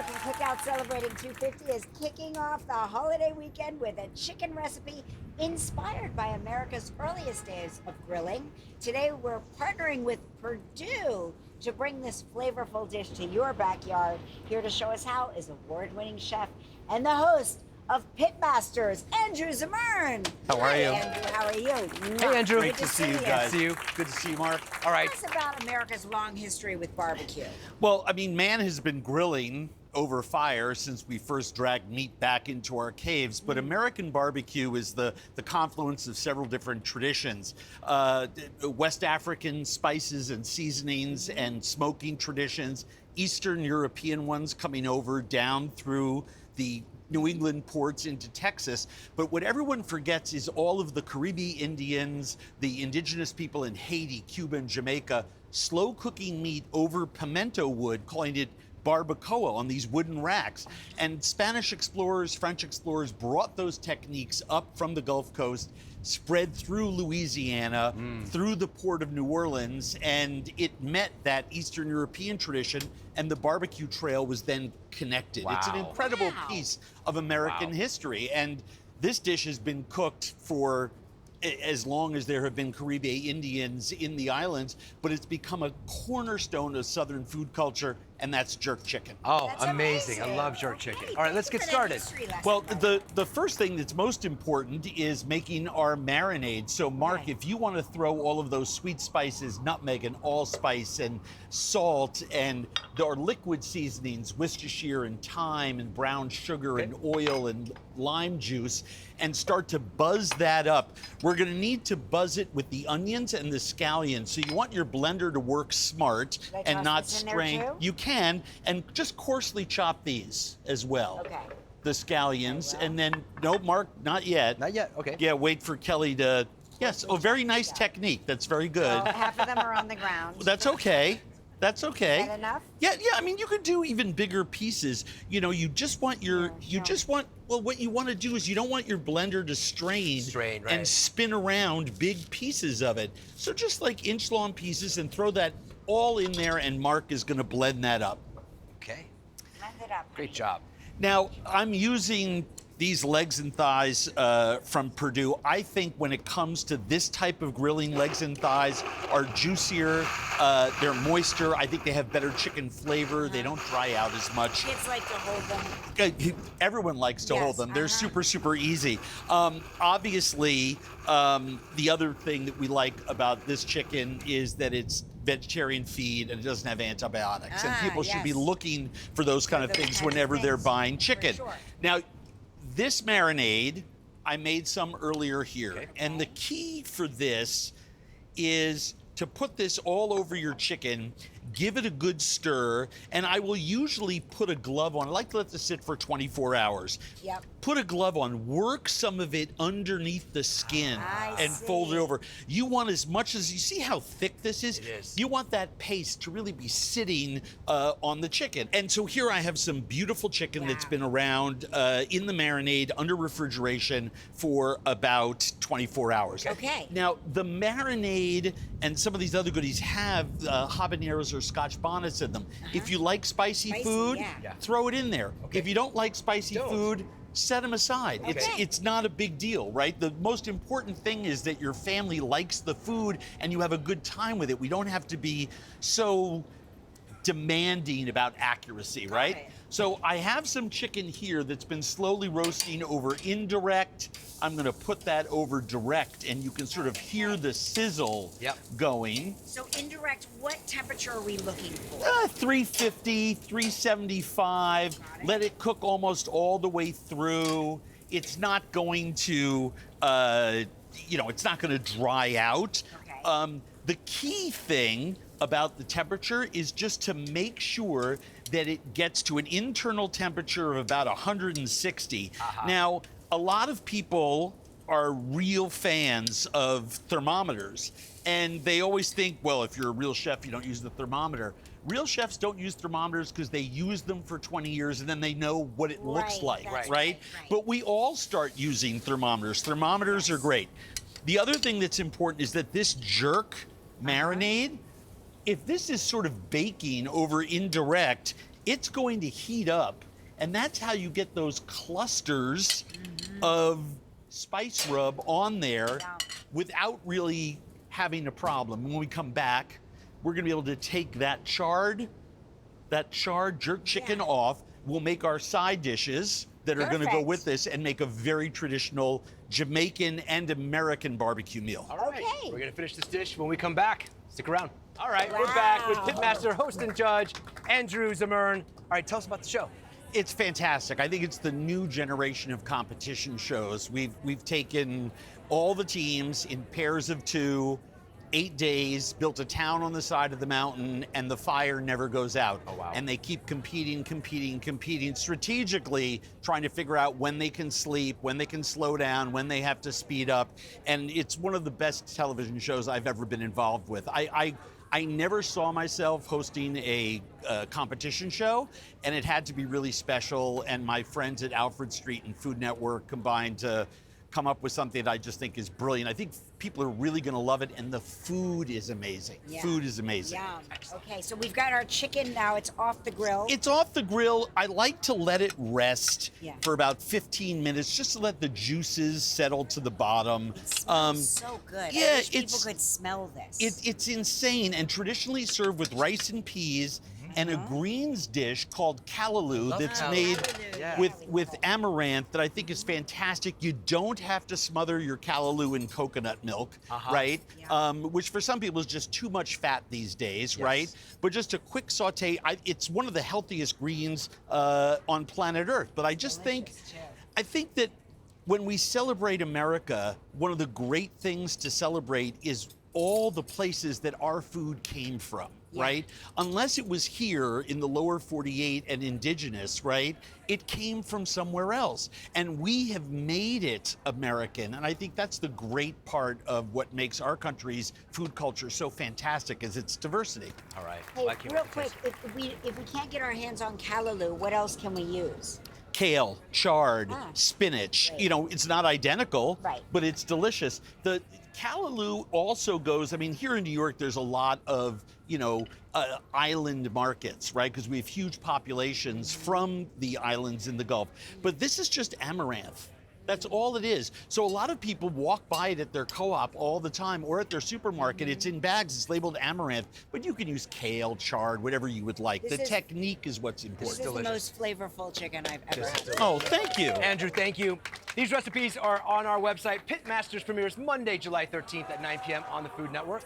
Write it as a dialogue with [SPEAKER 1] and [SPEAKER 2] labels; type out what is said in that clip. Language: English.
[SPEAKER 1] American Cookout celebrating 250 is kicking off the holiday weekend with a chicken recipe inspired by America's earliest days of grilling. Today we're partnering with Purdue to bring this flavorful dish to your backyard. Here to show us how is award-winning chef and the host of Pitmasters, Andrew Zimmern.
[SPEAKER 2] How are you?
[SPEAKER 1] Hi, Andrew. How are you?
[SPEAKER 2] Hey, Andrew.
[SPEAKER 1] Good
[SPEAKER 2] Great to see you guys. Good to see you, Mark. All right.
[SPEAKER 1] Tell us about America's long history with barbecue.
[SPEAKER 2] Well, I mean, man has been grilling over fire since we first dragged meat back into our caves, but American barbecue is the confluence of several different traditions. West African spices and seasonings and smoking traditions, Eastern European ones coming over down through the New England ports into Texas. But what everyone forgets is all of the Caribbean Indians, the indigenous people in Haiti, Cuba, and Jamaica, slow cooking meat over pimento wood, calling it barbacoa on these wooden racks. And Spanish explorers, French explorers brought those techniques up from the Gulf Coast, spread through Louisiana, through the port of New Orleans, and it met that Eastern European tradition, and the barbecue trail was then connected. It's an incredible piece of American history, and this dish has been cooked for as long as there have been Caribbean Indians in the islands, but it's become a cornerstone of Southern food culture, and that's jerk chicken.
[SPEAKER 3] Oh,
[SPEAKER 1] That's
[SPEAKER 3] amazing.
[SPEAKER 1] amazing.
[SPEAKER 3] I love jerk chicken.
[SPEAKER 1] Okay,
[SPEAKER 3] All right, let's
[SPEAKER 1] thank
[SPEAKER 3] get
[SPEAKER 1] you for that
[SPEAKER 3] started.
[SPEAKER 1] history lesson.
[SPEAKER 2] Well, the first thing that's most important is making our marinade. So, Mark,
[SPEAKER 1] Okay.
[SPEAKER 2] if you want to throw all of those sweet spices, nutmeg and allspice and salt and our liquid seasonings, Worcestershire and thyme and brown sugar and oil and lime juice, and start to buzz that up, we're going to need to buzz it with the onions and the scallions. So you want your blender to work smart
[SPEAKER 1] Should I
[SPEAKER 2] and
[SPEAKER 1] toss
[SPEAKER 2] not
[SPEAKER 1] this in there
[SPEAKER 2] strain.
[SPEAKER 1] too?
[SPEAKER 2] You can, and just coarsely chop these as well.
[SPEAKER 1] Okay.
[SPEAKER 2] The scallions,
[SPEAKER 1] I will.
[SPEAKER 2] and then, no, Mark, not yet.
[SPEAKER 3] Not yet, okay.
[SPEAKER 2] Yeah, wait for Kelly to, yes, oh, very nice technique. That's very good.
[SPEAKER 1] Well, half of them are on the ground.
[SPEAKER 2] That's okay. That's okay.
[SPEAKER 1] Is that enough?
[SPEAKER 2] Yeah, I mean, you could do even bigger pieces. You know, you just want your, well, what you want to do is you don't want your blender to strain,
[SPEAKER 3] Strain, right.
[SPEAKER 2] and spin around big pieces of it. So just like inch-long pieces and throw that all in there, and Mark is going to blend that up.
[SPEAKER 3] Okay,
[SPEAKER 1] Blend it up.
[SPEAKER 3] great job.
[SPEAKER 2] Now, I'm using these legs and thighs from Purdue. I think when it comes to this type of grilling, legs and thighs are juicier, they're moister. I think they have better chicken flavor. They don't dry out as much.
[SPEAKER 1] Kids like to hold them.
[SPEAKER 2] Everyone likes to
[SPEAKER 1] Yes,
[SPEAKER 2] hold them. They're super easy. Obviously, the other thing that we like about this chicken is that it's vegetarian feed and it doesn't have antibiotics. And people should be
[SPEAKER 1] yes.
[SPEAKER 2] looking for those kind of
[SPEAKER 1] those
[SPEAKER 2] things
[SPEAKER 1] kind of
[SPEAKER 2] whenever they're
[SPEAKER 1] things,
[SPEAKER 2] buying
[SPEAKER 1] for
[SPEAKER 2] chicken.
[SPEAKER 1] sure.
[SPEAKER 2] Now, this marinade, I made some earlier here.
[SPEAKER 3] Okay.
[SPEAKER 2] And the key for this is to put this all over your chicken, give it a good stir, and I will usually put a glove on. I like to let this sit for 24 hours.
[SPEAKER 1] Yep.
[SPEAKER 2] Put a glove on, work some of it underneath the skin
[SPEAKER 1] I
[SPEAKER 2] and fold it
[SPEAKER 1] see.
[SPEAKER 2] over. You want as much as, you see how thick this is?
[SPEAKER 3] It is.
[SPEAKER 2] You want that paste to really be sitting on the chicken. And so here I have some beautiful chicken that's
[SPEAKER 1] Wow.
[SPEAKER 2] been around in the marinade under refrigeration for about 24 hours.
[SPEAKER 1] Okay.
[SPEAKER 2] Now, the marinade and some of these other goodies have habaneros or scotch bonnets in them. If you like spicy
[SPEAKER 1] Spicy,
[SPEAKER 2] food,
[SPEAKER 1] yeah.
[SPEAKER 2] throw it in there.
[SPEAKER 3] Okay.
[SPEAKER 2] If you don't like spicy
[SPEAKER 3] Don't.
[SPEAKER 2] food, set them aside.
[SPEAKER 1] Okay.
[SPEAKER 2] It's not a big deal, right? The most important thing is that your family likes the food and you have a good time with it. We don't have to be so demanding about accuracy, right?
[SPEAKER 1] it.
[SPEAKER 2] So I have some chicken here that's been slowly roasting over indirect. I'm gonna put that over direct, and you can sort of hear the sizzle going.
[SPEAKER 1] So indirect, what temperature are we looking for?
[SPEAKER 2] 350, 375.
[SPEAKER 1] Got it.
[SPEAKER 2] Let it cook almost all the way through. It's not going to, it's not going to dry out.
[SPEAKER 1] Okay.
[SPEAKER 2] The key thing about the temperature is just to make sure that it gets to an internal temperature of about 160. Now, a lot of people are real fans of thermometers, and they always think, well, if you're a real chef, you don't use the thermometer. Real chefs don't use thermometers because they use them for 20 years and then they know what it looks
[SPEAKER 1] Right,
[SPEAKER 2] like,
[SPEAKER 1] that's
[SPEAKER 2] right?
[SPEAKER 1] right.
[SPEAKER 2] But we all start using thermometers. Thermometers are great. The other thing that's important is that this jerk marinade, if this is sort of baking over indirect, it's going to heat up, and that's how you get those clusters of spice rub on there without really having a problem. When we come back, we're gonna be able to take that charred jerk chicken off. We'll make our side dishes that are gonna go with this and make a very traditional Jamaican and American barbecue meal.
[SPEAKER 3] All right,
[SPEAKER 1] Okay.
[SPEAKER 3] we're gonna finish this dish when we come back. Stick around. All right, we're back with Pitmaster, host and judge, Andrew Zimmern. All right, tell us about the show.
[SPEAKER 2] It's fantastic. I think it's the new generation of competition shows. We've taken all the teams in pairs of 2, 8 days, built a town on the side of the mountain, and the fire never goes out.
[SPEAKER 3] Oh, wow.
[SPEAKER 2] And they keep competing strategically, trying to figure out when they can sleep, when they can slow down, when they have to speed up. And it's one of the best television shows I've ever been involved with. I never saw myself hosting a competition show, and it had to be really special. And my friends at Alfred Street and Food Network combined to come up with something that I just think is brilliant. I think people are really going to love it, and the food is amazing.
[SPEAKER 1] Yeah.
[SPEAKER 2] Food is amazing.
[SPEAKER 1] Yum. Okay, so we've got our chicken now. It's off the grill.
[SPEAKER 2] It's off the grill. I like to let it rest
[SPEAKER 1] Yeah.
[SPEAKER 2] for about 15 minutes, just to let the juices settle to the bottom.
[SPEAKER 1] It smells so good.
[SPEAKER 2] yeah,
[SPEAKER 1] I wish people
[SPEAKER 2] it's-
[SPEAKER 1] could smell this.
[SPEAKER 2] It's insane, and traditionally served with rice and peas and a greens dish called callaloo
[SPEAKER 3] Love
[SPEAKER 2] that's
[SPEAKER 3] callaloo.
[SPEAKER 2] made
[SPEAKER 3] Yeah.
[SPEAKER 2] with amaranth that I think is fantastic. You don't have to smother your callaloo in coconut milk, right?
[SPEAKER 1] Yeah.
[SPEAKER 2] Which for some people is just too much fat these days, right? But just a quick saute. It's one of the healthiest greens on planet Earth. But I just think that when we celebrate America, one of the great things to celebrate is all the places that our food came from, right? Unless it was here in the lower 48 and indigenous, right? It came from somewhere else. And we have made it American. And I think that's the great part of what makes our country's food culture so fantastic is its diversity.
[SPEAKER 3] All right.
[SPEAKER 1] Hey,
[SPEAKER 3] I can't
[SPEAKER 1] real
[SPEAKER 3] wait to
[SPEAKER 1] quick,
[SPEAKER 3] taste
[SPEAKER 1] if we can't get our hands on callaloo, what else can we use?
[SPEAKER 2] Kale, chard,
[SPEAKER 1] Ah,
[SPEAKER 2] spinach.
[SPEAKER 1] great.
[SPEAKER 2] You know, it's not identical,
[SPEAKER 1] Right.
[SPEAKER 2] but it's delicious. The callaloo also goes, I mean, here in New York, there's a lot of, island markets, right? Because we have huge populations from the islands in the Gulf. But this is just amaranth. That's all it is. So a lot of people walk by it at their co-op all the time or at their supermarket. It's in bags, it's labeled amaranth, but you can use kale, chard, whatever you would like. The technique is what's
[SPEAKER 1] This
[SPEAKER 2] important.
[SPEAKER 1] is the most flavorful chicken I've ever had.
[SPEAKER 2] Oh, thank you.
[SPEAKER 3] Andrew, thank you. These recipes are on our website. Pitmasters premieres Monday, July 13th at 9 p.m. on the Food Network.